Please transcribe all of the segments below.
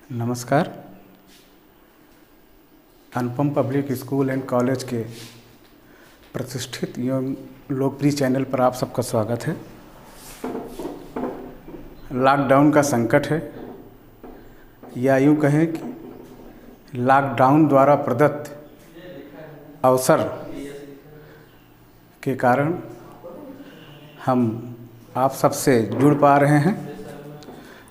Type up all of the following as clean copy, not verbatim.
नमस्कार। अनुपम public school and college के प्रतिष्ठित एवं लोकप्रिय चैनल पर आप सबका स्वागत है। लॉकडाउन का संकट है, या यूँ कहें कि लॉकडाउन द्वारा प्रदत्त अवसर के कारण हम आप सबसे जुड़ पा रहे हैं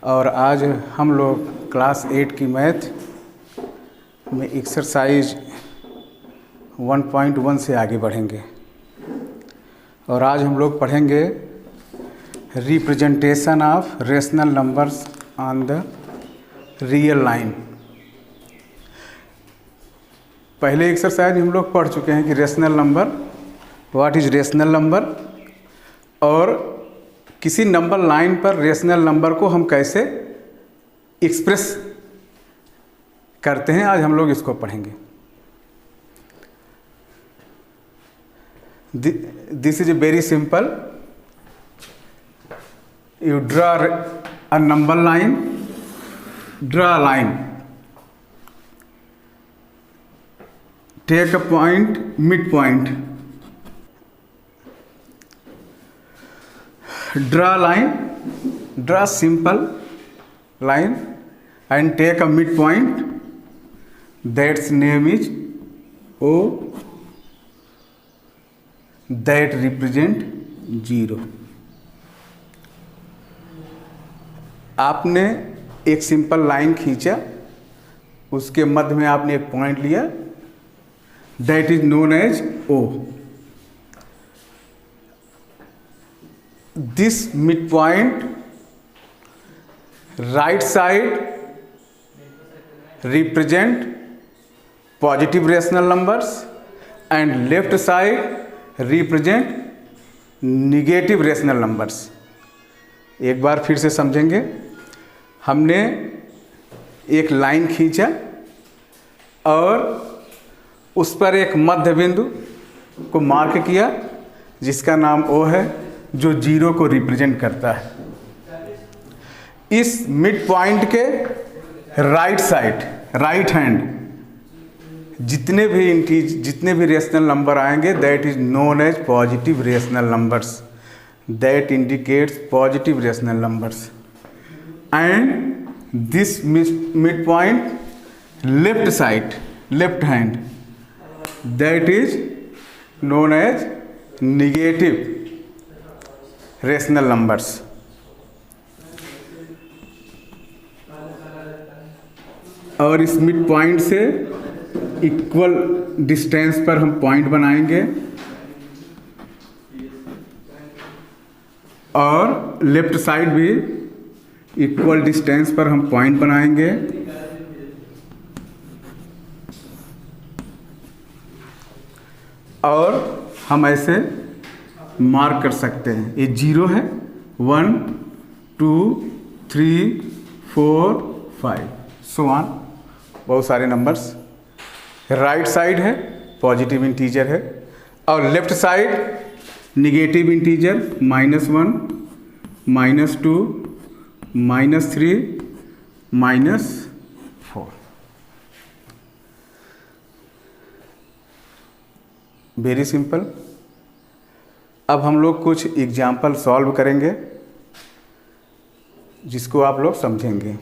और आज हम लोग क्लास 8 की मैथ में एक्सरसाइज 1.1 से आगे बढ़ेंगे और आज हम लोग पढ़ेंगे representation of rational numbers on the real line. पहले एक्सरसाइज हम लोग पढ़ चुके हैं कि rational number, what is rational number, और किसी नंबर लाइन पर रेशनल नंबर को हम कैसे एक्सप्रेस करते हैं। आज हम लोग इसको पढ़ेंगे। This is very simple. You draw a number line, draw a line, take a point, mid point, draw a line, draw a simple line and take a midpoint. That's name is O, that represent 0. आपने एक simple line खींचा, उसके मध्य में आपने एक point लिया, that is known as O. This midpoint, right side represent positive rational numbers and left side represent negative rational numbers. एक बार फिर से समझेंगे। हमने एक लाइन खींचा और उस पर एक मध्य बिंदु को मार्क किया जिसका नाम O है, जो 0 को रिप्रेजेंट करता है। इस मिड पॉइंट के राइट साइड, राइट हैंड, जितने भी रेशनल नंबर आएंगे that is known as positive rational numbers, that indicates positive rational numbers. And this mid point left side, left hand, that is known as negative rational numbers. और इस mid point से equal distance पर हम point बनाएंगे और left side भी equal distance पर हम पॉइंट बनाएंगे। और हम ऐसे मार्क कर सकते हैं। ये 0 है, 1 2 3 4 5 सो ऑन, बहुत सारे नंबर्स। राइट साइड है पॉजिटिव इंटीजर है और left side negative integer, -1 -2 -3 -4। Very simple. अब हम लोग कुछ एग्जाम्पल सॉल्व करेंगे जिसको आप लोग समझेंगे।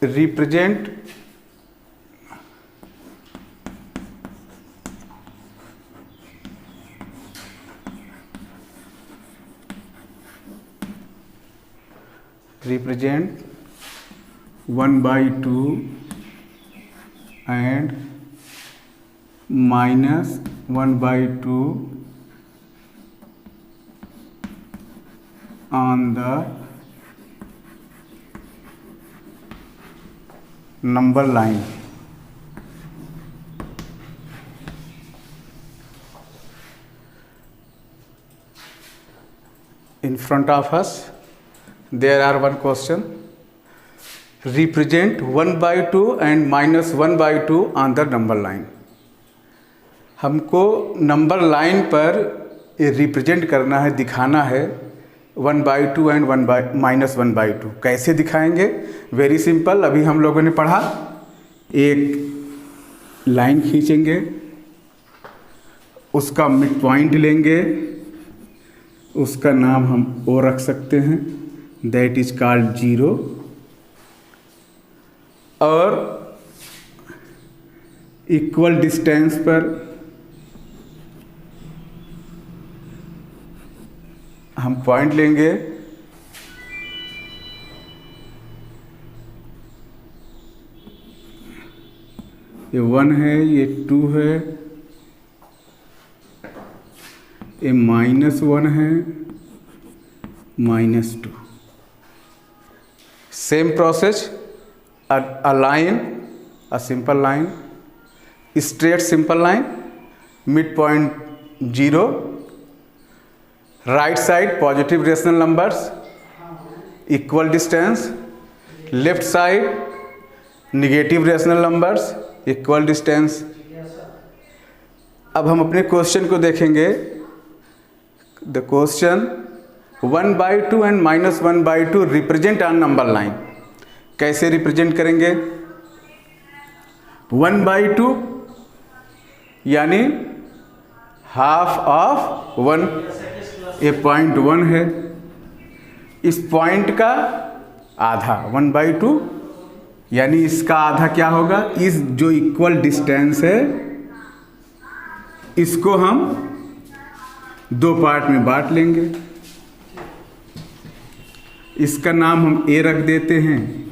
Represent represent 1/2 and -1/2 on the number line. In front of us there are one question represent 1/2 and -1/2 on the number line। हमको नंबर लाइन पर रिप्रेजेंट करना है, दिखाना है 1/2 एंड -1/2। कैसे दिखाएंगे? Very simple. अभी हम लोगों ने पढ़ा, एक लाइन खींचेंगे, उसका मिड पॉइंट लेंगे, उसका नाम हम ओ रख सकते हैं, दैट इज कॉल्ड 0, और इक्वल डिस्टेंस पर हम पॉइंट लेंगे, ये 1 है, ये 2 है, ये -1 है, -2। Same process, a line, a simple line, straight simple line, midpoint 0, right side positive rational numbers, equal distance, left side negative rational numbers, equal distance। अब हम अपने क्वेश्चन को देखेंगे। The question 1/2 and -1/2 represent on number line. कैसे represent करेंगे? 1/2 यानी half of 1, ये 0.1 है, इस पॉइंट का आधा 1/2, यानी इसका आधा क्या होगा? इस जो इक्वल डिस्टेंस है इसको हम 2 पार्ट में बांट लेंगे। इसका नाम हम ए रख देते हैं,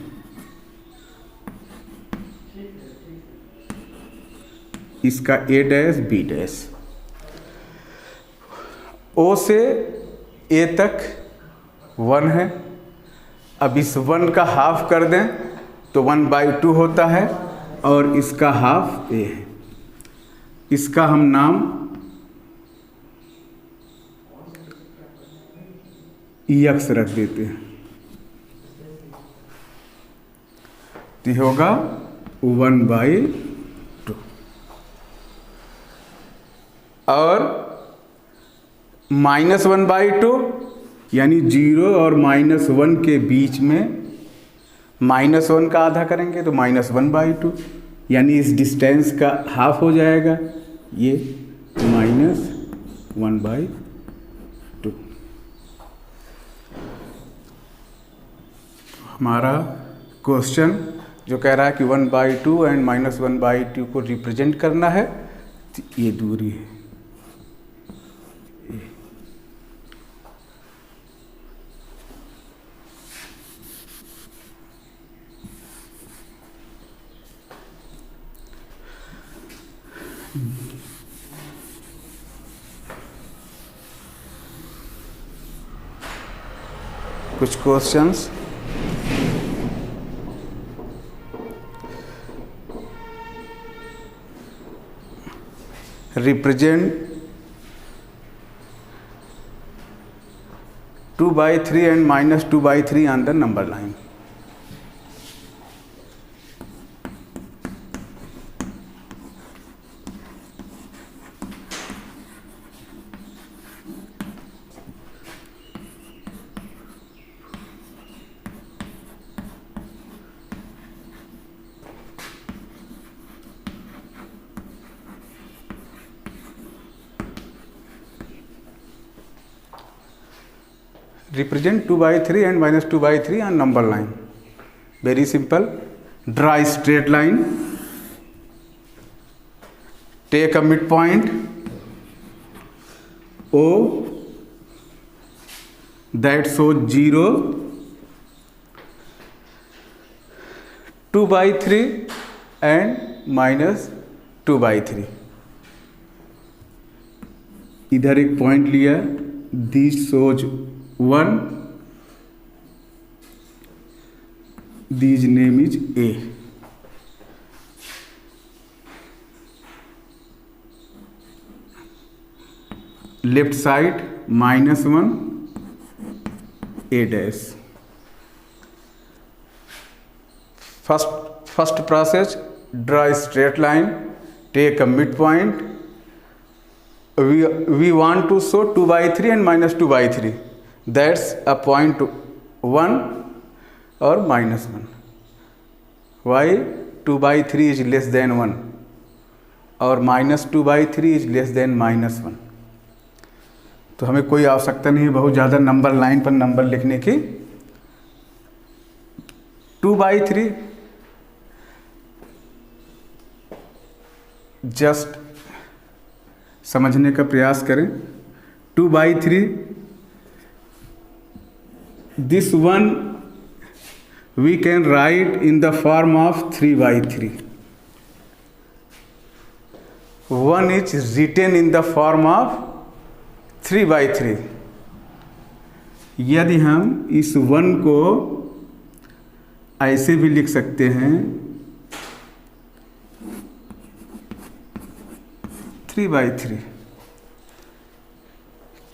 इसका A' B'। O से A तक 1 है। अब इस 1 का हाफ कर दें तो 1/2 होता है, और इसका हाफ A है। इसका हम नाम X रख देते हैं, तो ये होगा 1/2। और -1/2 यानी 0 और -1 के बीच में -1 का आधा करेंगे तो -1/2, यानी इस डिस्टेंस का हाफ हो जाएगा, ये -1/2। हमारा क्वेश्चन जो कह रहा है कि 1/2 एंड -1/2 को रिप्रेजेंट करना है, तो ये दूरी है। कुछ questions. Represent 2/3 and -2/3 on the number line। Represent 2/3 and -2/3 on number line। Very simple। Draw a straight line, take a midpoint O that shows 0, 2/3 and -2/3। इधर एक पॉइंट लिया, this shows 1, this name is A। Left side -1 A'। First process, draw a straight line, take a midpoint. We want to show 2/3 and minus 2/3. That's a point 1 or minus 1. Why 2/3 is less than 1 और minus 2/3 is less than minus 1? तो हमें कोई आवश्यकता नहीं है बहुत ज़्यादा number line पर नंबर लिखने की। 2/3 जस्ट समझने का प्रयास करें। 2/3 this one we can write in the form of 3/3. 1 is written in the form of 3/3. यदि हम इस 1 को ऐसे भी लिख सकते हैं 3/3.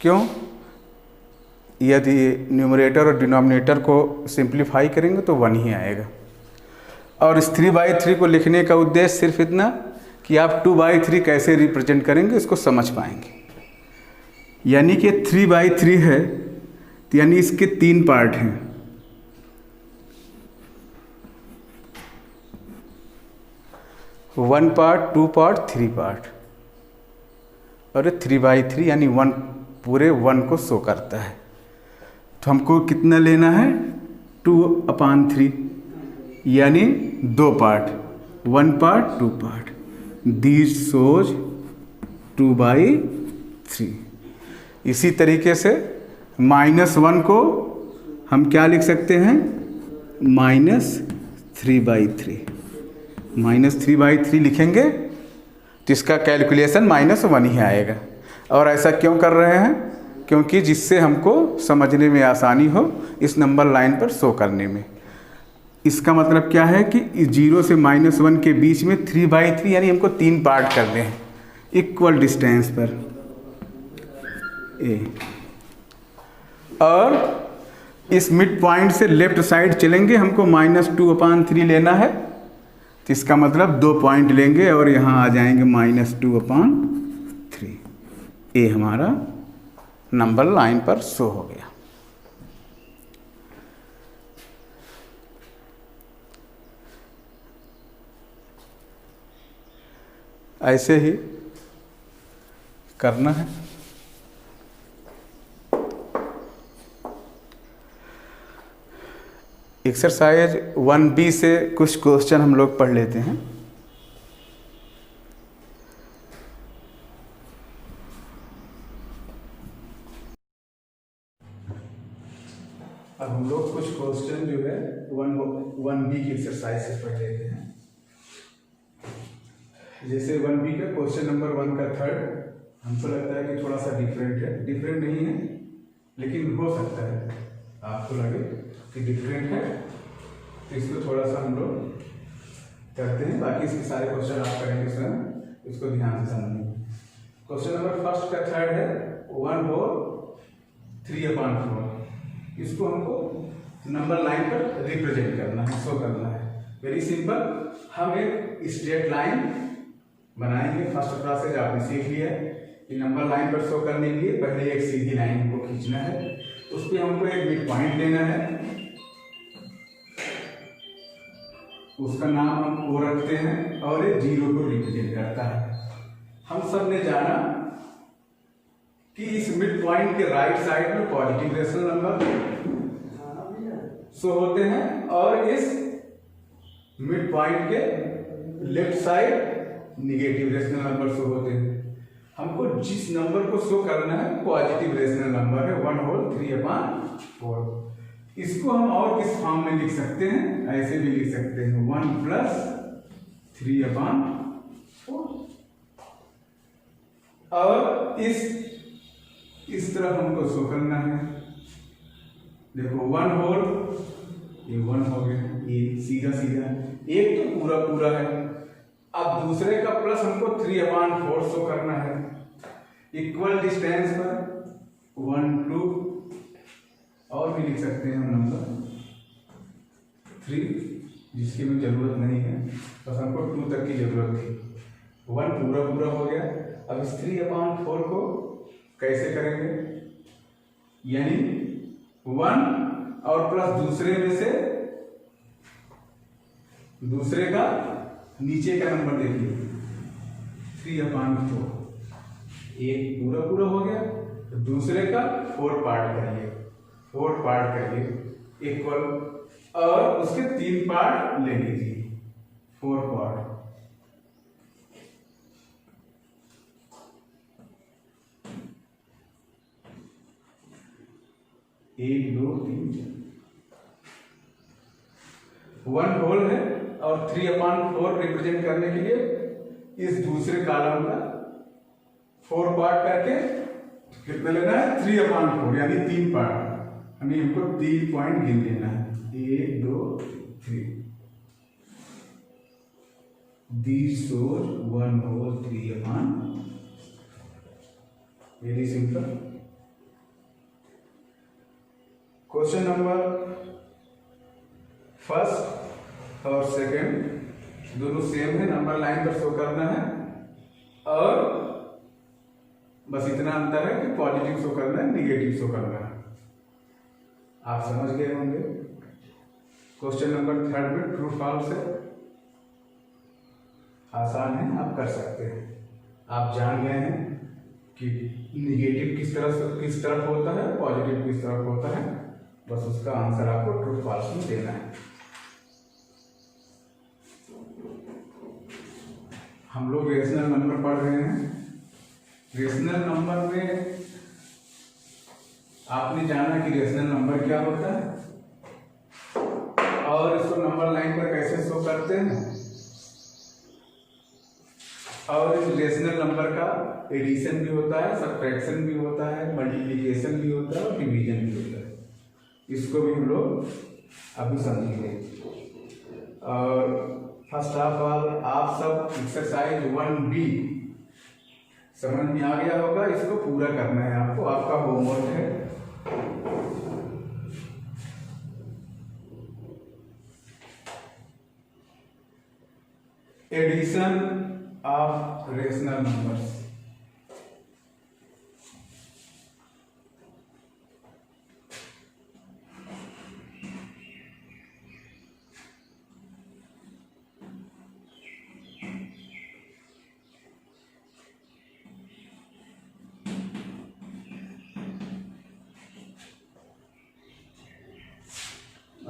क्यों? यदि न्यूमरेटर और डिनोमिनेटर को सिंप्लीफाई करेंगे तो 1 ही आएगा। और इस 3/3 को लिखने का उद्देश्य सिर्फ इतना कि आप 2/3 कैसे रिप्रेजेंट करेंगे इसको समझ पाएंगे। यानी कि 3/3 है तो यानी इसके 3 पार्ट हैं। One part, 2 part, 3 part. और 3/3 यानी 1 पूरे 1 को शो करता है। तो हमको कितना लेना है 2/3 यानी 2 part, 1 part 2 part. This shows 2/3। इसी तरीके से -1 को हम क्या लिख सकते हैं -3/3। -3/3 लिखेंगे तो इसका कैलकुलेशन -1 ही आएगा। और ऐसा क्यों कर रहे हैं? क्योंकि जिससे हमको समझने में आसानी हो इस नंबर लाइन पर शो करने में। इसका मतलब क्या है कि 0 से -1 के बीच में 3/3 यानी हमको 3 पार्ट करने हैं इक्वल डिस्टेंस पर ए। और इस मिड पॉइंट से लेफ्ट साइड चलेंगे, हमको -2/3 लेना है तो इसका मतलब 2 पॉइंट लेंगे और यहाँ आ जाएंगे -2/3। ए हमारा नंबर लाइन पर शो हो गया। ऐसे ही करना है। एक्सरसाइज 1B से कुछ क्वेश्चन हम लोग पढ़ लेते हैं। अब हम लोग कुछ क्वेश्चन जो है 1B की एक्सरसाइज से पढ़ लेते हैं। जैसे 1B का क्वेश्चन नंबर 1 का थर्ड हमको लगता है कि थोड़ा सा डिफरेंट है। डिफरेंट नहीं है लेकिन हो सकता है आपको लगे कि डिफरेंट है, तो इसको थोड़ा सा हम लोग करते हैं। बाकी इसके सारे क्वेश्चन आप करेंगे स्वयं, इसको ध्यान से समझिए। क्वेश्चन नंबर फर्स्ट का थर्ड है 1/3/4। इसको हमको नंबर लाइन पर रिप्रेजेंट करना है, शो करना है। वेरी सिंपल, हम एक स्ट्रेट लाइन बनाएंगे। फर्स्ट प्रोसेस आपने सीख लिया है कि नंबर लाइन पर शो करने के लिए पहले एक सीधी लाइन को खींचना है, उस पर हमको एक मिड पॉइंट लेना है, उसका नाम हम O रखते हैं और ये 0 को रिप्रेजेंट करता है। हम सब ने जाना कि इस मिड पॉइंट के राइट साइड में पॉजिटिव रेशनल नंबर शो होते हैं और इस मिड पॉइंट के left side negative rational number show होते हैं। हमको जिस नंबर को शो करना है पॉजिटिव रेशनल नंबर है 1/3/4। इसको हम और किस फॉर्म में लिख सकते हैं? ऐसे भी लिख सकते हैं 1+3/4। और इस तरफ हमको शो करना है। देखो 1 होल, ये 1 हो गया, ये सीधा सीधा एक तो पूरा पूरा है। अब दूसरे का प्लस हमको 3/4 शो करना है इक्वल डिस्टेंस पर 1 2 और भी लिख सकते हैं हम नंबर 3 जिसकी भी ज़रूरत नहीं है, बस हमको 2 तक की ज़रूरत थी। 1 पूरा पूरा हो गया। अब इस 3/4 को कैसे करेंगे, यानी 1 और प्लस दूसरे में से दूसरे का नीचे का नंबर देखिए 3/4, एक पूरा पूरा हो गया, दूसरे का 4 पार्ट करिए इक्वल, और उसके 3 पार्ट ले लीजिए, 4 पार्ट। 1 2 3 1 होल है, और 3/4 रिप्रेजेंट करने के लिए इस दूसरे कॉलम का 4 पार्ट करके कितना लेना है, 3/4 यानी 3 पार्ट, यानी हमको 3 पॉइंट गिन लेना है, 1 2 3। These shows 1 whole 3/4, very simple। Question number first और सेकंड दोनों सेम है, नंबर लाइन पर शो करना है, और बस इतना अंतर है कि पॉजिटिव शो करना है, निगेटिव शो करना है। आप समझ गए होंगे। क्वेश्चन नंबर थर्ड में ट्रू फॉल्स है, आसान है, आप कर सकते हैं। आप जान गए हैं कि निगेटिव किस तरफ होता है, पॉजिटिव किस तरफ होता है, बस उसका आंसर आपको ट्रू फॉल्स में देना है। हम लोग रेशनल नंबर पढ़ रहे हैं। रेशनल नंबर में आपने जाना कि रेशनल नंबर क्या होता है, और इसको नंबर लाइन पर कैसे शो करते हैं, और इस रेशनल नंबर का एडिशन भी होता है, सब्ट्रैक्शन भी होता है, मल्टीप्लिकेशन भी होता है, और डिवीजन भी होता है। इसको भी हम लोग अभी समझेंगे। और फर्स्ट ऑफ ऑल आप सब एक्सरसाइज 1B समझ में आ गया होगा, इसको पूरा करना है आपको, आपका होमवर्क है। Addition of rational numbers.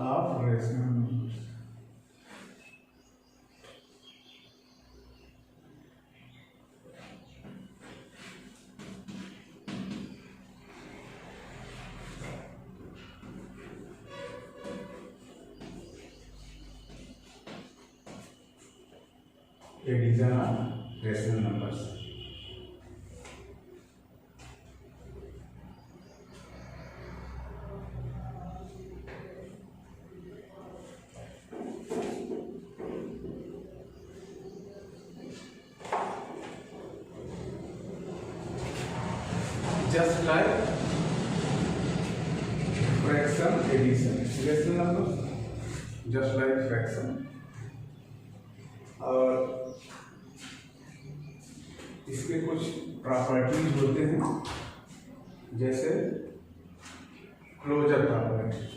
Of rational numbers. Addition of rational numbers. Just like fraction addition, rational numbers just like fraction। और इसके कुछ प्रॉपर्टीज होते हैं, जैसे closure property.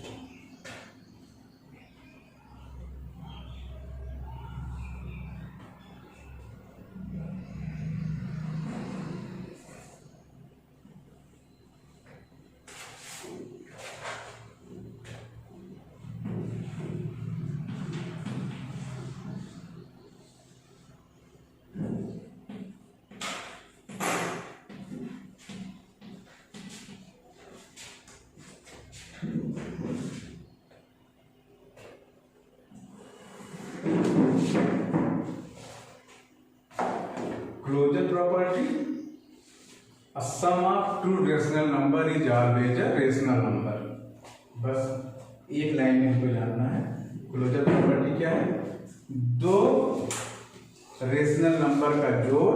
Closure property, a sum of two rational number is always a rational number। बस एक line में हमको जानना है क्लोजर प्रॉपर्टी क्या है। दो रेशनल नंबर का जोड़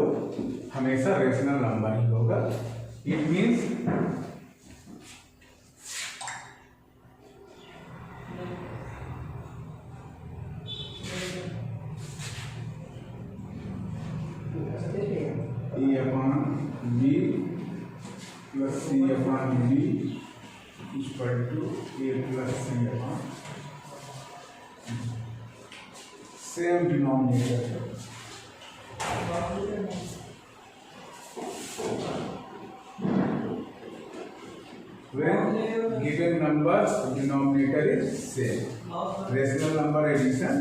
हमेशा रेशनल नंबर ही होगा। It means plus C upon B equal to A plus C upon same denominator है। When given numbers denominator is same, rational number addition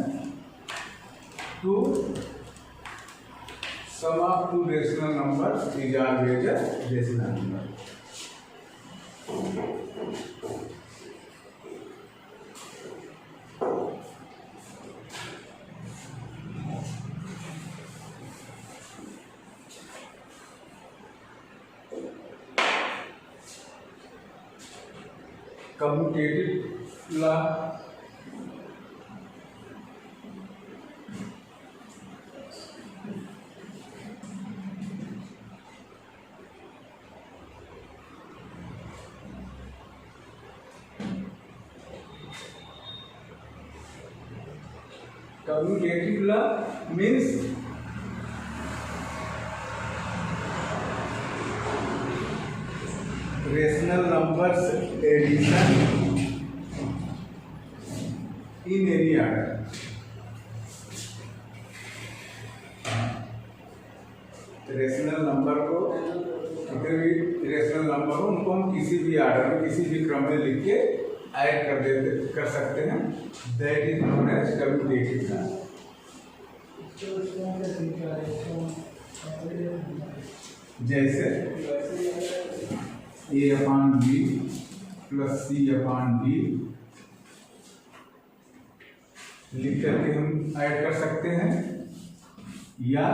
to sum of two rational numbers is always a rational number. Commutative law, commutative law means rational numbers addition in any order. Rational number को कितने भी rational number हो उनको हम किसी भी order में किसी भी क्रम में लिख के ऐड कर सकते हैं। That is known as commutative law. जैसे A upon B plus C upon D लिख करके हम ऐड कर सकते हैं, या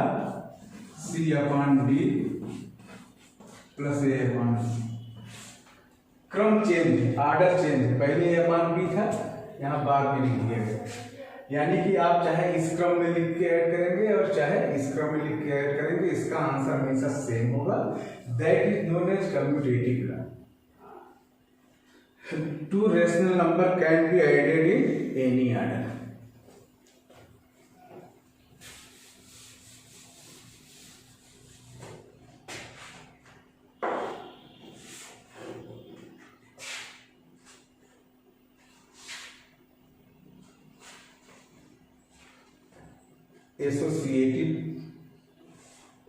C upon D plus A upon D. क्रम चेंज, आर्डर चेंज, पहले ए अपॉन बी था, यहाँ बाद में लिख दिया गया। यानी कि आप चाहे इस क्रम में लिख के ऐड करेंगे और चाहे इस क्रम में लिख के ऐड करेंगे, इसका आंसर हमेशा सेम होगा। That is known as commutative law. Two rational number can be added in any order.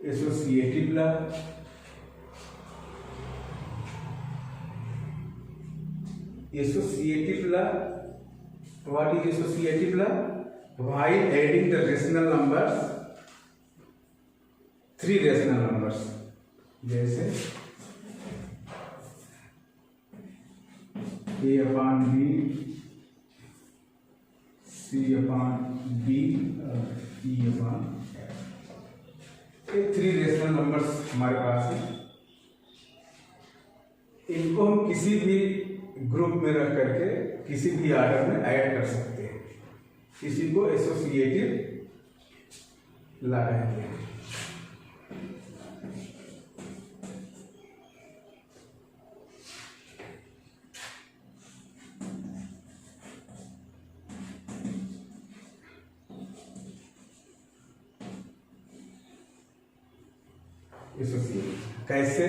Associative law, associative law, what is associative law? While adding the rational numbers, three rational numbers, जैसे A upon B, C upon B, E upon, ये three rational numbers हमारे पास हैं। इनको हम किसी भी group में रख करके किसी भी ऑर्डर में ऐड कर सकते हैं। इसी को एसोसिएटिव लॉ कहते हैं। कैसे?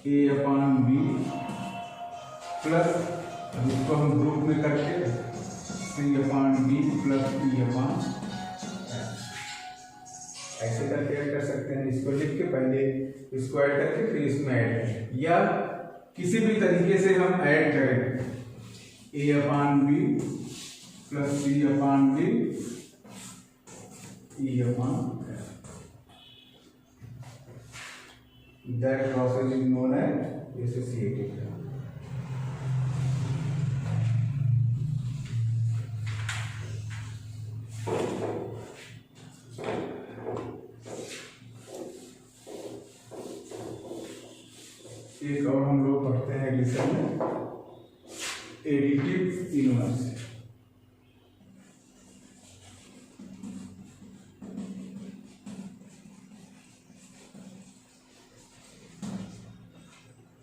ए अपॉन बी प्लस, इसको हम ग्रुप में करके C upon B plus E upon, ऐसे करके ऐड कर सकते हैं। इसको लिख के पहले इसको ऐड करके फिर इसमें ऐड करें, या किसी भी तरीके से हम ऐड करें A upon B plus C upon B E upon, that process is known as associative law. एक और हम लोग पढ़ते हैं एडिशन में, additive inverse.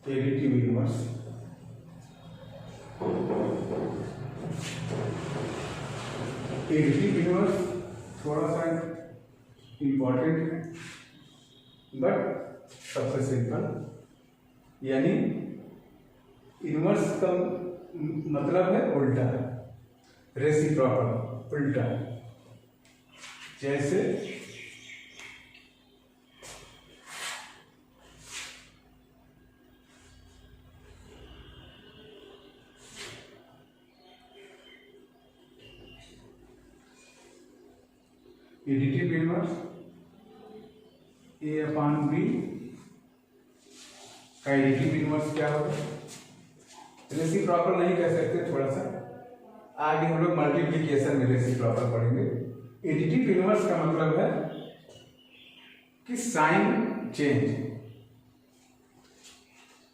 Additive inverse, additive inverse थोड़ा सा इम्पॉर्टेंट है। बट सबसे सिंपल, यानी इनवर्स का मतलब है उल्टा, रेसिप्रोकल उल्टा। जैसे एडिटिव इनवर्स ए अपॉन बी का एडिटिव इनवर्स क्या होगा? रेसिप्रोकल नहीं कह सकते, थोड़ा सा आगे हम लोग मल्टीप्लिकेशन में रेसिप्रोकल पढ़ेंगे। एडिटिव इनवर्स का मतलब है कि साइन चेंज,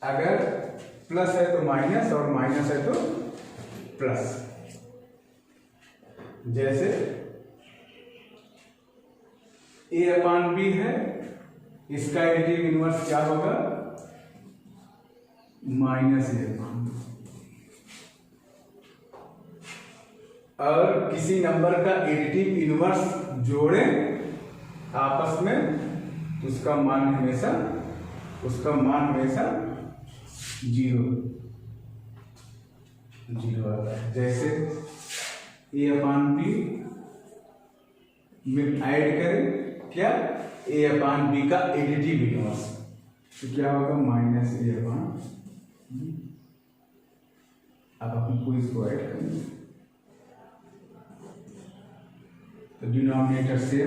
अगर प्लस है तो माइनस और माइनस है तो प्लस। जैसे ए अपॉन बी है, इसका एडिटिव इनवर्स क्या होगा? माइनस ए अपॉन बी। और किसी नंबर का एडिटिव इनवर्स जोड़े आपस में तो उसका मान हमेशा जीरो आता है। जैसे ए अपॉन बी में ऐड करें क्या? ए अपॉन बी का एडिटिव इनवर्स, तो क्या होगा? माइनस ए अपॉन बी। अब अपन को इसको ऐड करेंगे तो डिनोमिनेटर से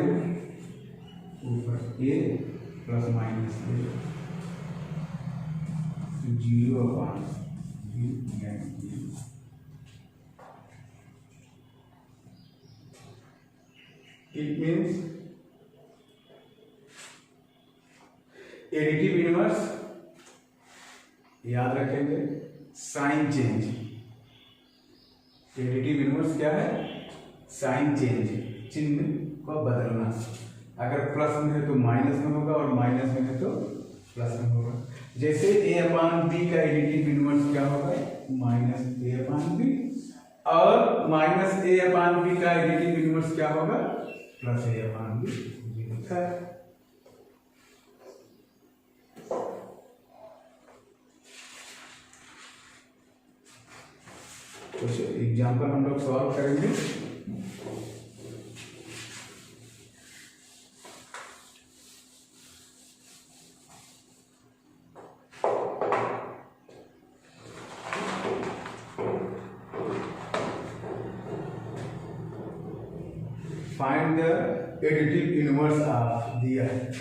ऊपर A plus minus A, zero upon B. It means additive inverse याद रखेंगे, साइन चेंज। एडिटिव इनवर्स क्या है? साइन चेंज, चिन्ह को बदलना। अगर प्लस में है तो माइनस में होगा और माइनस में है तो प्लस में होगा। जैसे ए अपॉन बी का एडिटिव इनवर्स क्या होगा? माइनस ए अपॉन बी, और माइनस ए अपॉन बी का एडिटिव इनवर्स क्या होगा? Plus A upon B. कुछ एग्जाम्पल हम लोग सॉल्व करेंगे। Find the additive inverse of दिया है।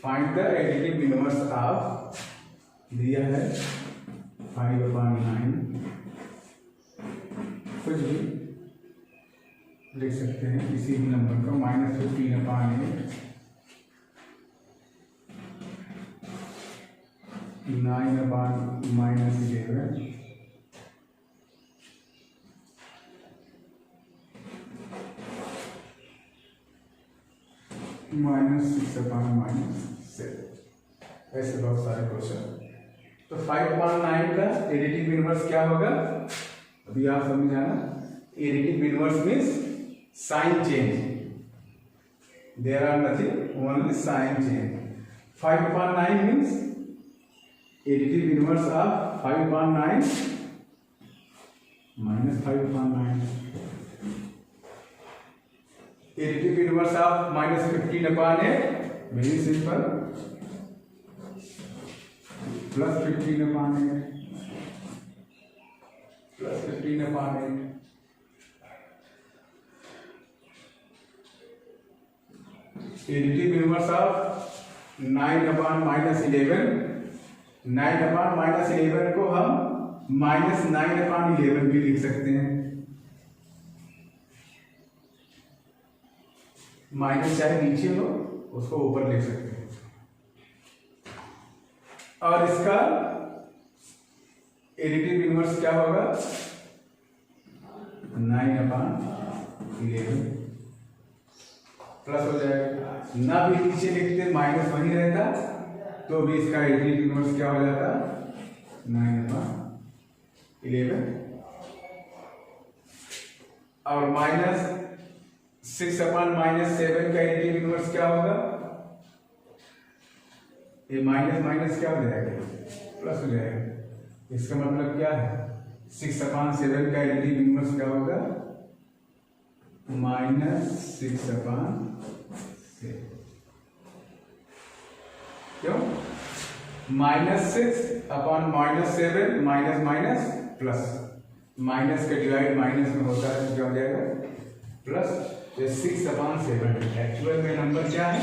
Find the additive inverse of दिया है 5/9, कुछ भी लिख सकते हैं किसी भी नंबर का, -15/8, 9/-11, -6/-7। ऐसे बहुत सारे क्वेश्चन। तो 5/9 का एडिटिव इनवर्स क्या होगा? अभी आप समझ आना। Additive inverse means sign change, there are nothing, only sign change. 5/9 means additive inverse of 5/9 -5/9। Additive inverse of -15/8, very simple, +15/8, +15/8। Additive inverse of 9/-11, 9/-11 को हम -9/11 भी लिख सकते हैं। माइनस चाहे नीचे हो, उसको ऊपर लिख सकते हैं। और इसका एडिटिव इनवर्स क्या होगा? 9/11 प्लस हो जाएगा। ना भी नीचे लिखते माइनस वहीं रहता तो भी इसका एडिटिव इनवर्स क्या हो जाता 9/11 और -6/-7 का एडिटिव इनवर्स क्या होगा ये माइनस माइनस क्या हो जाएगा प्लस हो जाएगा। इसका मतलब क्या है 6/7 का एडिटिव इनवर्स क्या होगा -6/7 क्यों -6/-7 माइनस माइनस प्लस माइनस का डिवाइड माइनस में होता है तो क्या हो जाएगा प्लस। तो 6/7 एक्चुअल में नंबर क्या है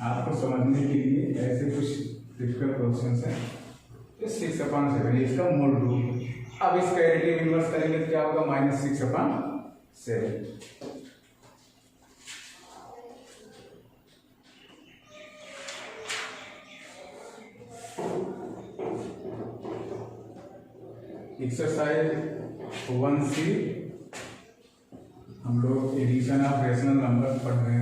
आपको समझने के लिए ऐसे कुछ डिफिकल्ट क्वेश्चन है। 6/7 इसका मूल रूप। अब इसका एडिटिव इनवर्स करेंगे तो क्या होगा -6/7। एक्सरसाइज 1C हम लोग एडिशन ऑफ रेशनल नंबर पढ़ रहे हैं।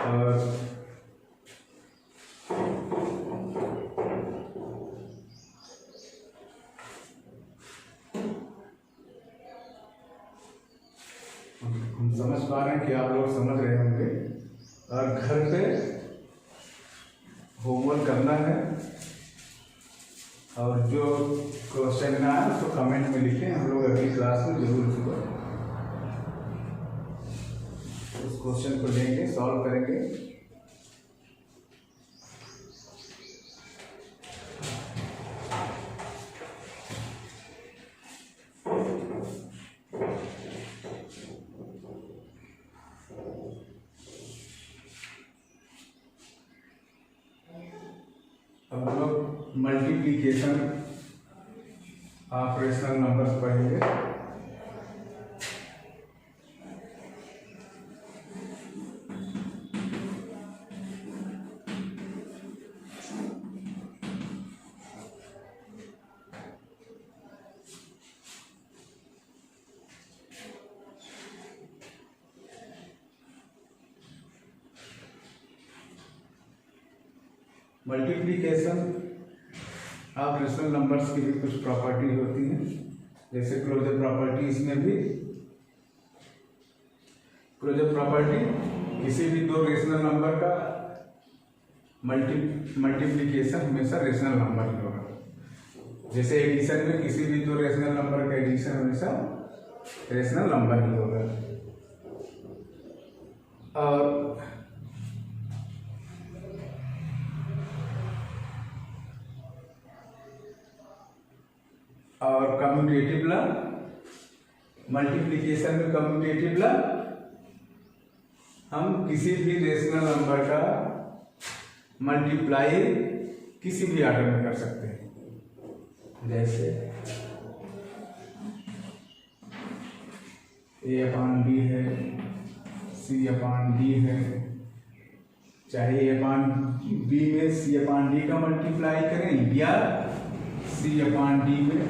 और हम समझ पा रहे हैं कि आप लोग समझ रहे होंगे और घर पे होमवर्क करना है और जो क्वेश्चन ना है उसको कमेंट में लिखें। हम लोग अगली क्लास में जरूर उसको उस क्वेश्चन को लेंगे सॉल्व करेंगे। अब हम लोग मल्टीप्लिकेशन ऑफ रेशनल नंबर्स पढ़ेंगे। मल्टीप्लिकेशन ऑफ रेशनल नंबर्स की भी कुछ प्रॉपर्टी होती हैं, जैसे क्लोजर प्रॉपर्टी। इसमें भी क्लोजर प्रॉपर्टी किसी भी दो रेशनल नंबर का मल्टीप्लिकेशन हमेशा रेशनल नंबर ही होगा। जैसे एडिशन में किसी भी दो रेशनल नंबर का एडिशन हमेशा रेशनल नंबर ही होगा। और कम्यूटेटिव लॉ, मल्टीप्लिकेशन में कम्यूटेटिव लॉ, हम किसी भी रेशनल नंबर का मल्टीप्लाई किसी भी ऑर्डर में कर सकते हैं। जैसे A/B है, C/D है, चाहे A/B में C/D का मल्टीप्लाई करें या C/D में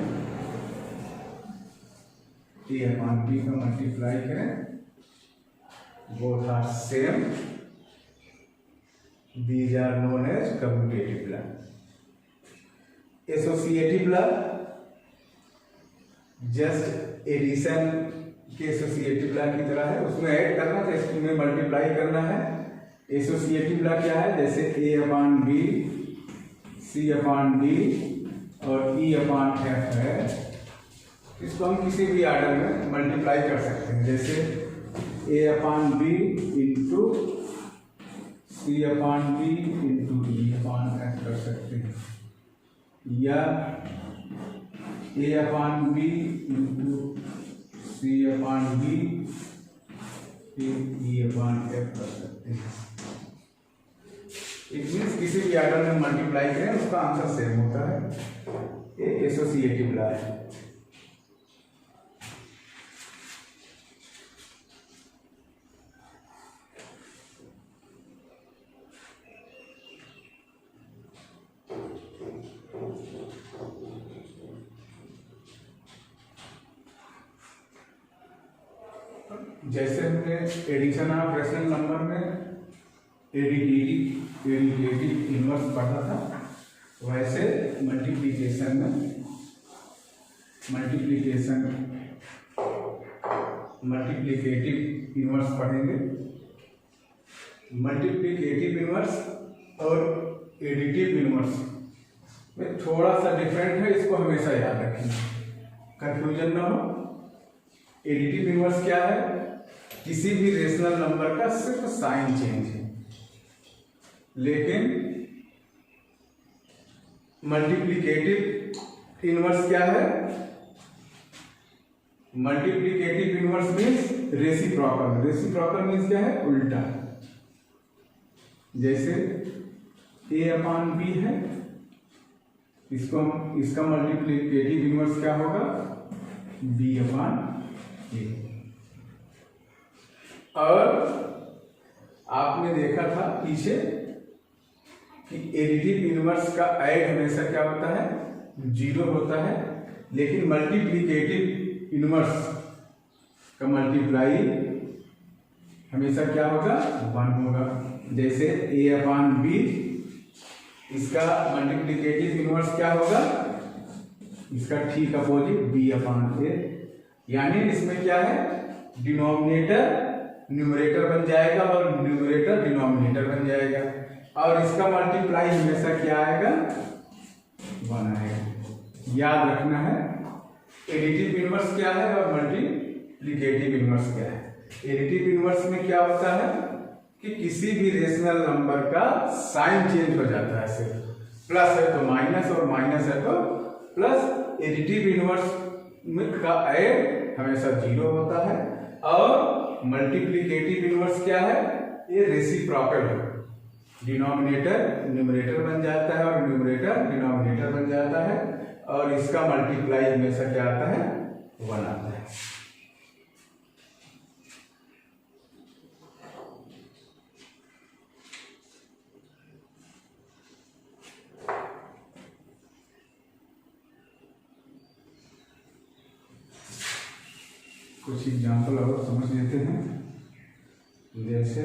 A/B का मल्टीप्लाई करें, both are same. These are known as commutative law. Associative law just addition के एसोसिएटिव लॉ की तरह है, उसमें ऐड करना था, इसमें मल्टीप्लाई करना है। एसोसिएटिव लॉ क्या है, जैसे A/B, C/D और E/F है, इसको हम किसी भी ऑर्डर में मल्टीप्लाई कर सकते हैं। जैसे A/B into C/D into E/F कर सकते हैं, या A/B इंटू C/D E/F कर सकते हैं। इट मीन्स किसी भी ऑर्डर में मल्टीप्लाई करें उसका आंसर सेम होता है। ये एसोसिएटिव लॉ है। जैसे हमने एडिशन ऑफ रेशनल नंबर में एडिटिव इनवर्स पढ़ा था, वैसे मल्टीप्लिकेशन मल्टीप्लिकेटिव इनवर्स पढ़ेंगे। मल्टीप्लिकेटिव इनवर्स और एडिटिव इनवर्स में थोड़ा सा डिफरेंट है, इसको हमेशा याद रखेंगे, कंफ्यूजन ना हो। एडिटिव इनवर्स क्या है? किसी भी रेशनल नंबर का सिर्फ साइन चेंज है, लेकिन मल्टीप्लिकेटिव इनवर्स क्या है? Multiplicative inverse means reciprocal means क्या है? उल्टा। जैसे a/b है, इसका मल्टीप्लिकेटिव इनवर्स क्या होगा? b/a। और आपने देखा था पीछे कि एडिटिव इनवर्स का ऐड हमेशा क्या होता है? 0 होता है, लेकिन मल्टीप्लिकेटिव इनवर्स का मल्टीप्लाई हमेशा क्या होगा? 1 होगा। जैसे a/b, इसका मल्टीप्लिकेटिव इनवर्स क्या होगा? इसका ठीक अपोजिट b/a। यानी इसमें क्या है? डिनोमिनेटर न्यूमरेटर बन जाएगा और न्यूमरेटर डिनोमिनेटर बन जाएगा, और इसका मल्टीप्लाई हमेशा क्या आएगा? 1 आएगा। याद रखना है एडिटिव इनवर्स क्या है और मल्टीप्लिकेटिव इनवर्स क्या है। एडिटिव इनवर्स में क्या होता है कि किसी भी रेशनल नंबर का साइन चेंज हो जाता है, सिर्फ प्लस है तो माइनस और माइनस है तो प्लस। एडिटिव इनवर्स का ऐड हमेशा 0 होता है, और मल्टीप्लिकेटिव इनवर्स क्या है? ये रेसिप्रोकल है, डिनोमिनेटर न्यूमरेटर बन जाता है और न्यूमरेटर डिनोमिनेटर बन जाता है, और इसका मल्टीप्लाई हमेशा क्या आता है? 1 आता है। कुछ एग्जाम्पल और समझ लेते हैं। जैसे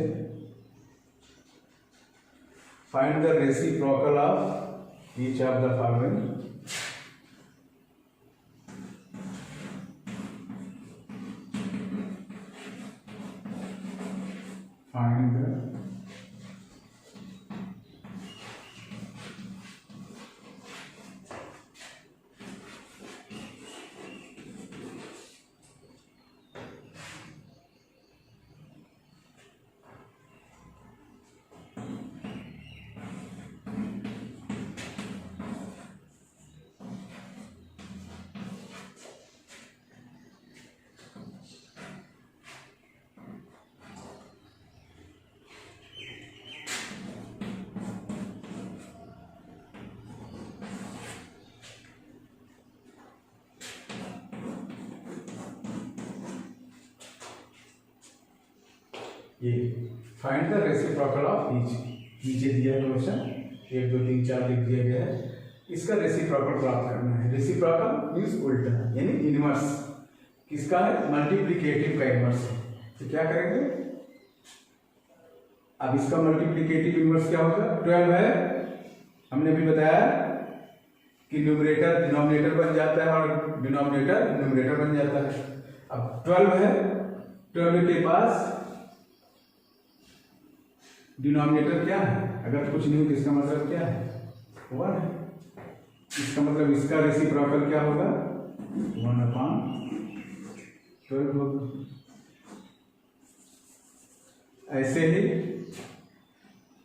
find the reciprocal of each of the following. Find the ये find the reciprocal of each. नीचे दिया क्वेश्चन 1 2 3 4 लिख दिया गया है, इसका रेसिप्रोकल प्राप्त करना है। रेसिप्रोकल मीन्स उल्टा, यानी इनवर्स किसका है? मल्टीप्लिकेटिव का इनवर्स है। तो क्या करेंगे? अब इसका मल्टीप्लिकेटिव इनवर्स क्या होगा? 12 है, हमने भी बताया कि न्यूमरेटर डिनोमिनेटर बन जाता है और डिनोमिनेटर न्यूमरेटर बन जाता है। अब 12 है, 12 के पास डिनोमिनेटर क्या है? अगर कुछ नहीं हो तो इसका मतलब क्या है? 1 है। इसका मतलब इसका रेसिप्रोकल क्या होगा? 1/12 होगा। ऐसे ही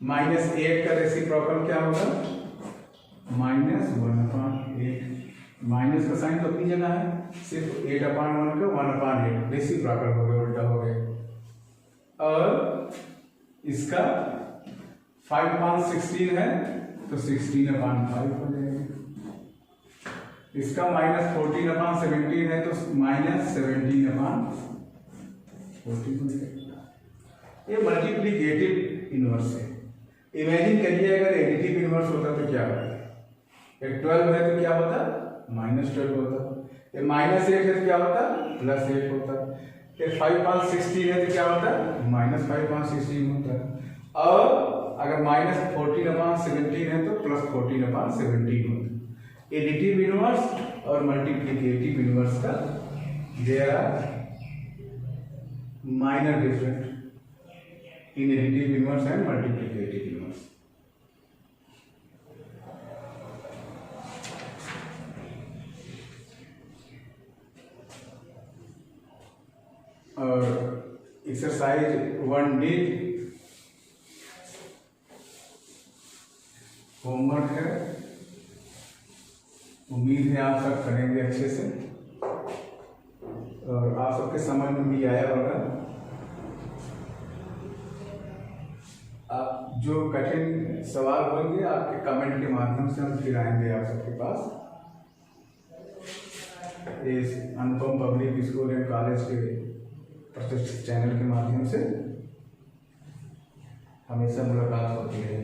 -8 का रेसिप्रोकल क्या होगा? -1/8। माइनस का साइन तो अपनी जगह है, सिर्फ 8/1 का 1/8 रेसिप्रोकल हो गया, उल्टा हो गया। और इसका 5/16 है तो 16/5 हो जाएगा। इसका -14/17 है तो -17/14 हो जाएगा। ये मल्टीप्लिकेटिव इनवर्स है। इमेजिन करिए अगर एडिटिव इनवर्स होता तो क्या होता? 12 है तो क्या होता? -12 होता। -8 है तो क्या होता? +8 होता। ये 5/16 है तो क्या होता है -5/16 होता है। और अगर -14/17 है तो +14/17 होता है। एडिटिव इनवर्स और मल्टीप्लिकेटिव इनवर्स का there are minor different in additive inverse and multiplicative inverse. और एक्सरसाइज 1D होमवर्क है, उम्मीद है आप सब करेंगे अच्छे से और आप सबके समझ में भी आया होगा। आप जो कठिन सवाल होंगे आपके कमेंट के माध्यम से हम फिर आएंगे आप सबके पास। इस अनुपम पब्लिक स्कूल एंड कॉलेज के प्रतिष्ठित चैनल के माध्यम से हमेशा मुलाकात होती है।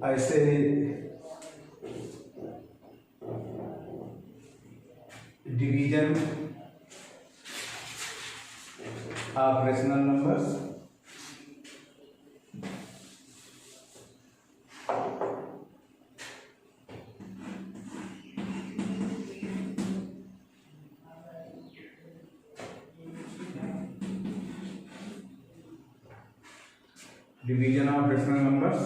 ऐसे ही division of rational numbers, division of rational numbers,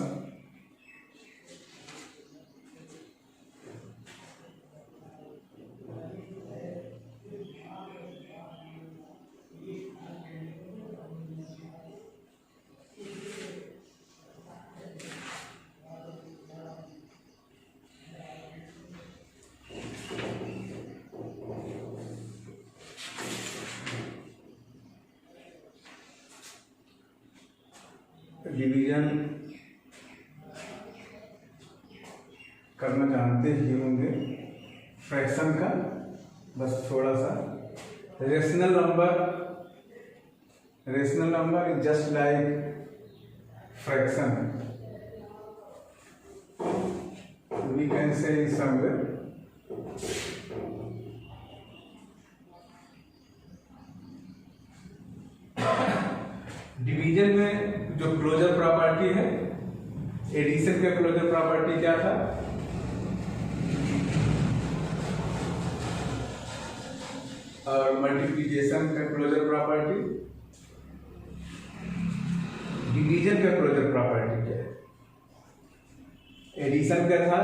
division करना जानते ही होंगे फ्रैक्शन का, बस थोड़ा सा। Rational number is just like fraction, we can say somewhere division में जो क्लोजर प्रॉपर्टी है, एडिशन का क्लोजर प्रॉपर्टी क्या था? और मल्टीप्लिकेशन का क्लोजर प्रॉपर्टी, डिवीजन का क्लोजर प्रॉपर्टी क्या है? एडिशन का था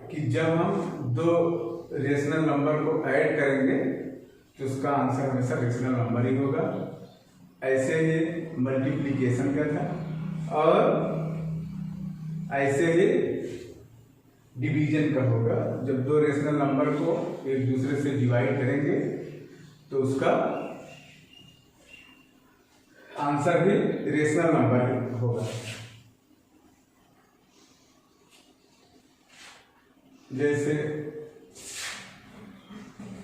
कि जब हम दो रेशनल नंबर को ऐड करेंगे तो उसका आंसर हमेशा रेशनल नंबर ही होगा। ऐसे ही मल्टीप्लिकेशन का था और ऐसे ही डिवीजन का होगा। जब दो रेशनल नंबर को एक दूसरे से डिवाइड करेंगे तो उसका आंसर भी रेशनल नंबर होगा। जैसे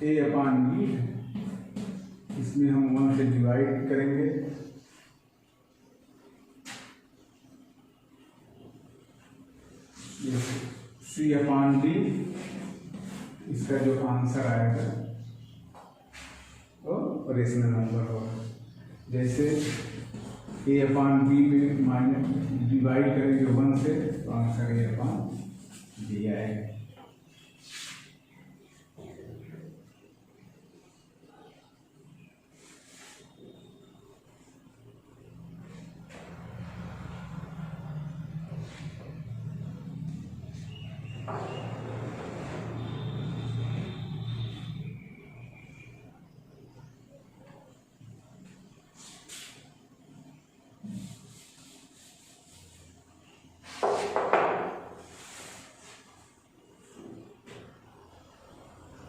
A/B, इसमें हम 1 से डिवाइड करेंगे, C/D, इसका जो आंसर आएगा वो रेशनल नंबर होगा। जैसे A/B में माइनस डिवाइड करेंगे 1 से तो आंसर A/B आएगा।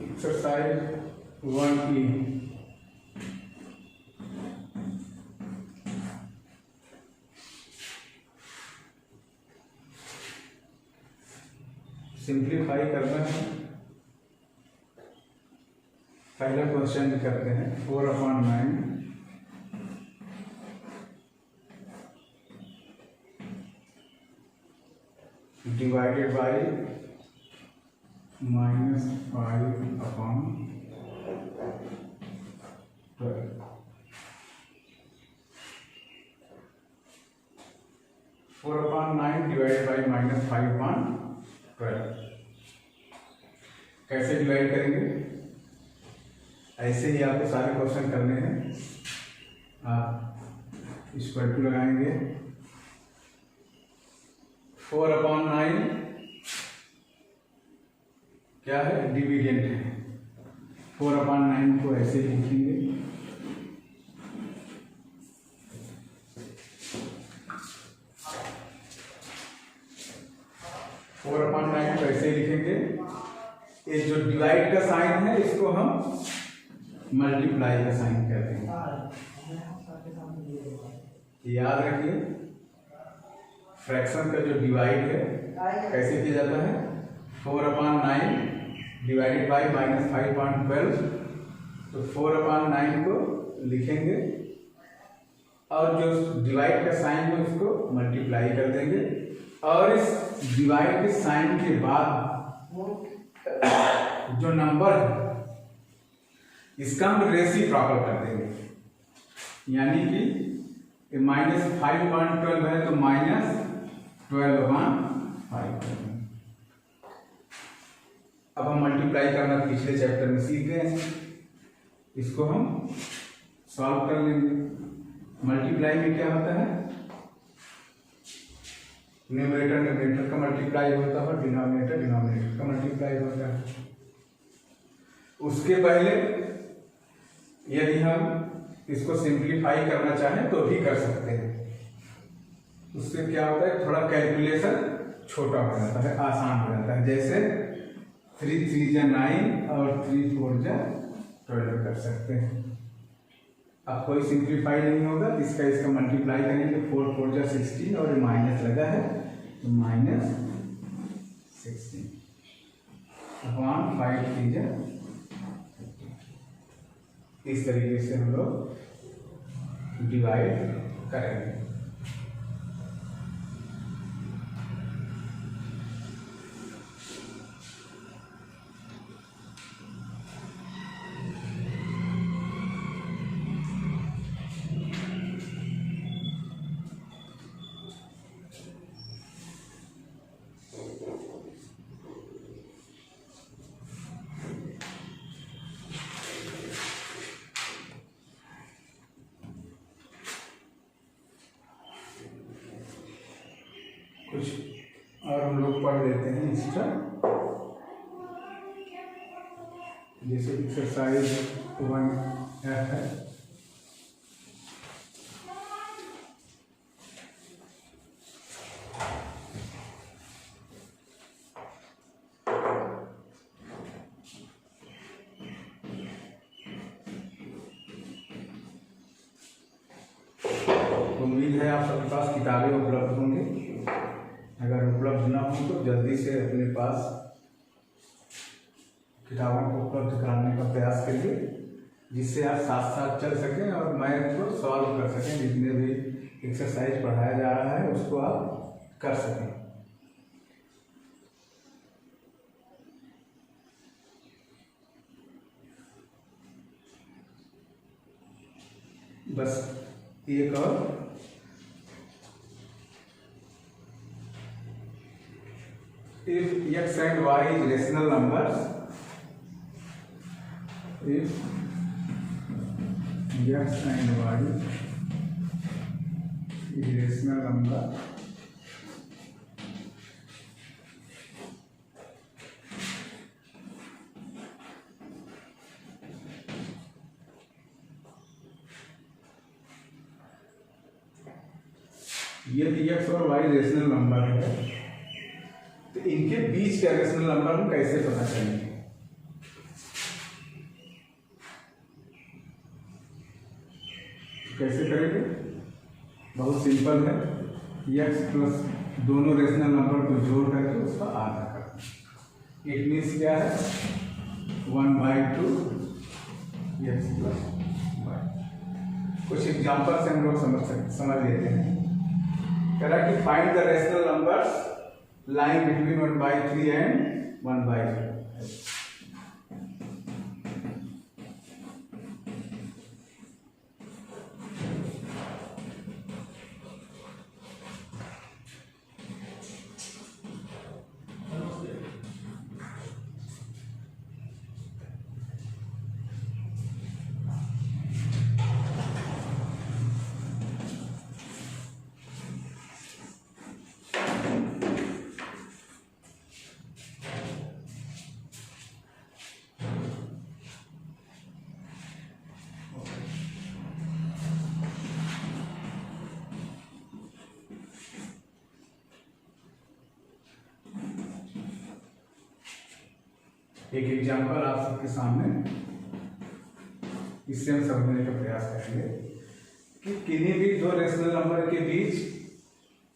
एक्सरसाइज 1E, सिंप्लीफाई करना है। पहला क्वेश्चन करते हैं 4/9 - डिवाइडेड बाई -5/12 4/9 डिवाइडेड बाई -5/12 कैसे डिवाइड करेंगे? ऐसे ही आपको सारे क्वेश्चन करने हैं। आप इक्वल टू लगाएंगे 4/9 क्या है? डिविडेंड है। 4/9 को ऐसे ही लिखेंगे 4/9 को ऐसे ही लिखेंगे। ये जो डिवाइड का साइन है इसको हम मल्टीप्लाई का साइन कहते हैं। याद रखिए फ्रैक्शन का जो डिवाइड है कैसे किया जाता है? 4/9 डिवाइडेड बाई -5/12। तो 4/9 को लिखेंगे और जो डिवाइड का साइन है उसको मल्टीप्लाई कर देंगे और इस डिवाइड के साइन के बाद जो नंबर है इसका हम रेसिप्रोकल कर देंगे। यानी कि -5/12 है तो -12/5। अब हम मल्टीप्लाई करना पिछले चैप्टर में सीख गए हैं, इसको हम सॉल्व कर लेंगे। मल्टीप्लाई में क्या होता है? न्यूमरेटर का मल्टीप्लाई होता है, डिनोमिनेटर का मल्टीप्लाई होता है। उसके पहले यदि हम इसको सिंप्लीफाई करना चाहें तो भी कर सकते हैं। उससे क्या होता है? थोड़ा कैलकुलेशन छोटा हो जाता है, आसान हो जाता है। जैसे 3 3 जा 9 और 3 4 जा 12 कर सकते हैं। अब कोई सिंप्लीफाई नहीं होगा, इसका मल्टीप्लाई करेंगे। 4 4 जा 16 और माइनस लगा है तो -16 अपॉन 5 3 जा। इस तरीके से हम लोग डिवाइड करेंगे। कुछ और हम लोग पढ़ लेते हैं एक्स्ट्रा, जैसे एक्सरसाइज 1F है। उम्मीद है आप सबके पास किताबें उपलब्ध होंगी। अगर उपलब्ध ना हो तो जल्दी से अपने पास किताबों को उपलब्ध कराने का प्रयास करिए, जिससे आप साथ साथ चल सकें और मैथ को सॉल्व कर सकें। जितने भी एक्सरसाइज पढ़ाया जा रहा है उसको आप कर सकें। बस एक और if x and y is rational numbers, if x and y is rational number, यदि x और y रेशनल नंबर है तो इनके बीच का रेशनल नंबर हम कैसे पता करेंगे? कैसे करेंगे? बहुत सिंपल है। x प्लस दोनों रेशनल नंबर को जोड़ करके उसका आधा करना। इट मीन्स क्या है? 1/2 x प्लस y। कुछ एग्जाम्पल से हम लोग समझ लेते हैं। कह रहा कि find the rational numbers lying between 1/3 and 1/0. एक एग्जाम्पल आप सबके सामने, इससे हम समझने का प्रयास करेंगे कि किन्हीं भी दो रेशनल नंबर के बीच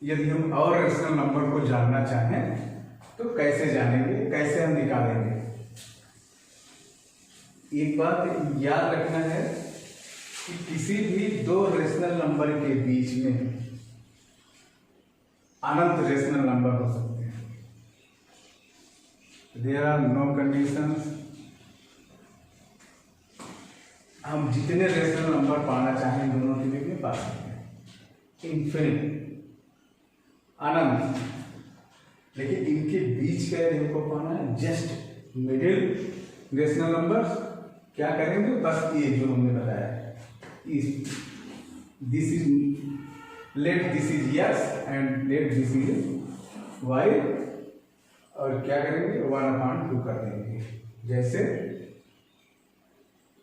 यदि हम और रेशनल नंबर को जानना चाहें तो कैसे जानेंगे, कैसे हम निकालेंगे। एक बात याद रखना है कि किसी भी दो रेशनल नंबर के बीच में अनंत रेशनल नंबर हो सकते हैं। There are no conditions। हम जितने रेशनल नंबर पाना चाहें दोनों के बीच में पा सकते हैं, इनफिनिट, अनंत। लेकिन इनके बीच का यदि हमको पाना है जस्ट मिडिल रेशनल नंबर्स, क्या करेंगे, बस ये जो हमने बताया this is let this is yes and let this is y, और क्या करेंगे 1/2 कर देंगे। जैसे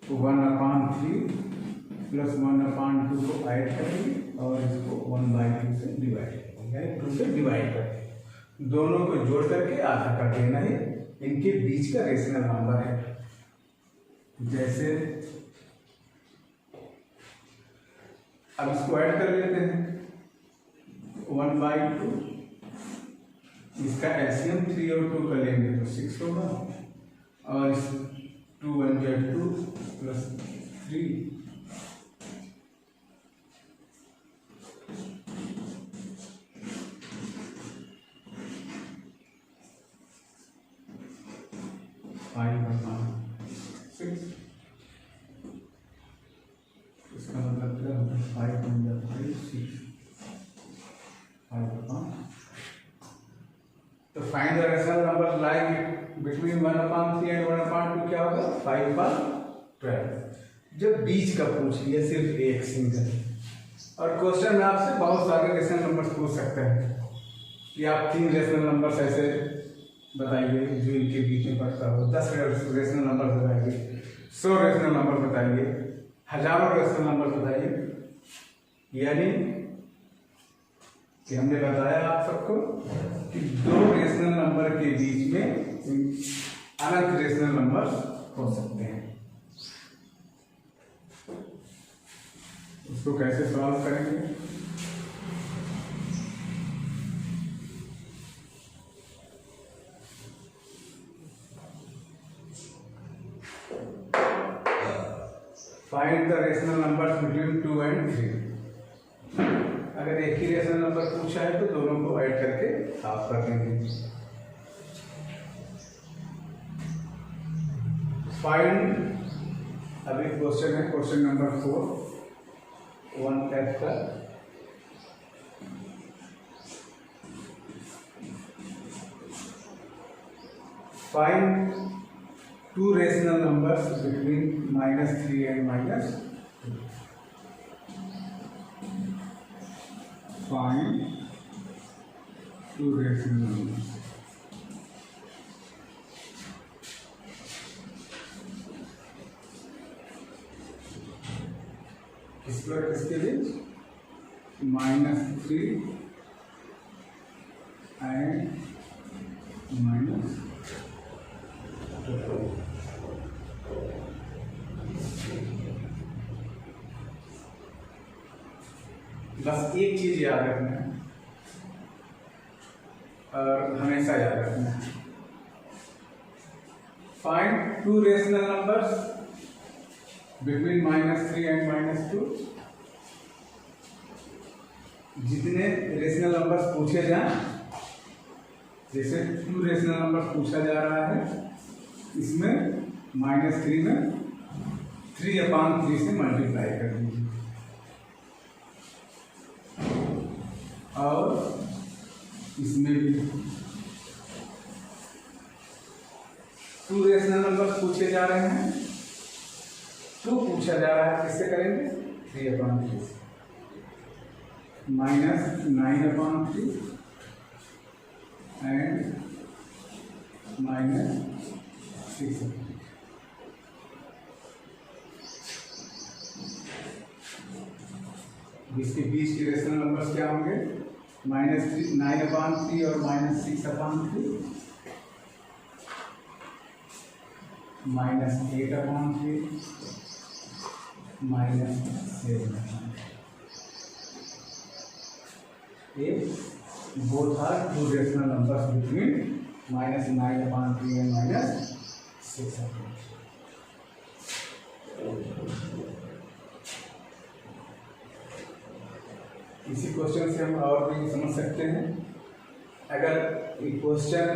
1/3 प्लस 1/2 को ऐड करेंगे और इसको 1/2 से डिवाइड करेंगे, यानी 2 से डिवाइड करेंगे। दोनों को जोड़ करके आधा कर देना ही इनके बीच का रेशनल नंबर है। जैसे अब इसको ऐड कर लेते हैं, 1/2, इसका एलसीएम 3 और 2 कर लेंगे तो 6 होगा, और इस 2 1 2 प्लस 3 5/6, इसका मतलब क्या होता है 5 6 5/5। तो find the rational number lying between 1/3 and 1/2 क्या होगा 5/12। जब बीच का पूछ लिया सिर्फ एक सिंगल, और क्वेश्चन में आपसे बहुत सारे रेशनल नंबर्स पूछ सकते हैं कि आप 3 रेशनल नंबर्स ऐसे बताइए जो इनके बीच में पड़ता हो, 10 रेशनल नंबर बताइए, 100 रेशनल नंबर बताइए, हजारों रेशनल नंबर बताइए। यानी कि हमने बताया आप सबको कि दो रेशनल नंबर के बीच में अनंत रेशनल नंबर हो सकते हैं। उसको कैसे सॉल्व करेंगे, find the rational numbers between 2 and 3। अगर एक ही रेशनल नंबर पूछा है तो दोनों को ऐड करके साफ कर देंगे। फाइंड, अभी क्वेश्चन है, क्वेश्चन नंबर 4 1/10 का। Find 2 rational numbers between -3 and -2। Find 2 rational numbers। किस पर किसके बीच -3 and -2। बस एक चीज याद रखना है और हमेशा याद रखना है, find 2 rational numbers between -3 and -2। जितने रेशनल नंबर्स पूछे जाएं जैसे 2 रेशनल नंबर पूछा जा रहा है, इसमें -3 में 3/3 से मल्टीप्लाई कर दीजिए और इसमें भी 2 रेशनल नंबर पूछे जा रहे हैं, 2 पूछा जा रहा है, किससे करेंगे 3/3 से -9/3 एंड -6/3। इसके बीच के रेशनल नंबर्स क्या होंगे, -9/3 और -6/3, -8/3, -7/3। ये both are 2 rational numbers between -9/3 and -6/3। इसी क्वेश्चन से हम और भी समझ सकते हैं। अगर ये क्वेश्चन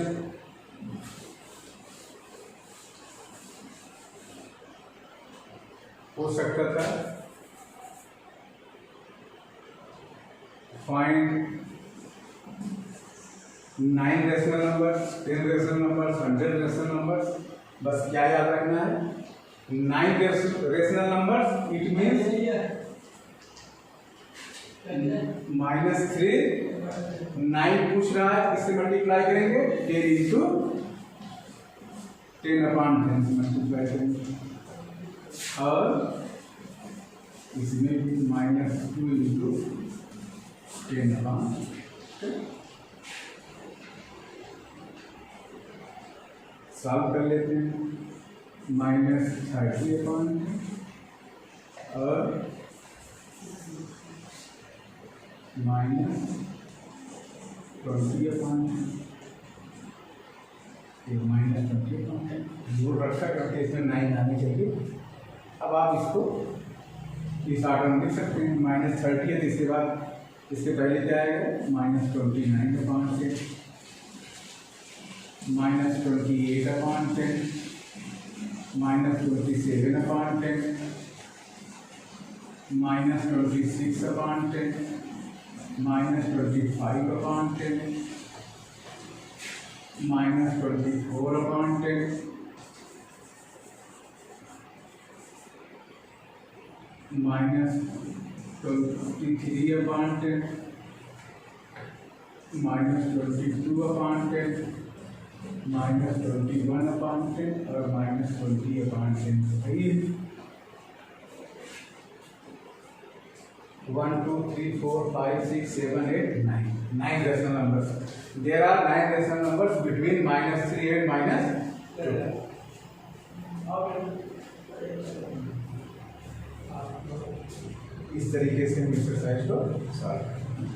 हो सकता था find 9 rational numbers, 10 rational numbers, 100 rational numbers, बस क्या याद रखना है 9 रेशनल नंबर्स, इट मीन्स -3 9 पूछ रहा है, इससे मल्टीप्लाई करेंगे 10 × 10/10 से मल्टीप्लाई करेंगे और इसमें भी -2 × 10/10 सॉल्व कर लेते हैं। -30/10 और -20/10, -20/10 जोड़ रखा करके इसमें 9 आने चाहिए। अब आप इसको इस आर्डर में लिख सकते हैं। -30 है तो इसके बाद इसके पहले क्या आएगा -29/10, -28/10, -27/10, -26/10, -25/10, -24/10, -23/10, -22/10, -21/10 और -20/10। 1 2 3 4 5 6 7 8 9 9 rational numbers. There are 9 rational numbers between -3 and -2. इस तरीके से हम एक्सरसाइज को सॉल्व करेंगे।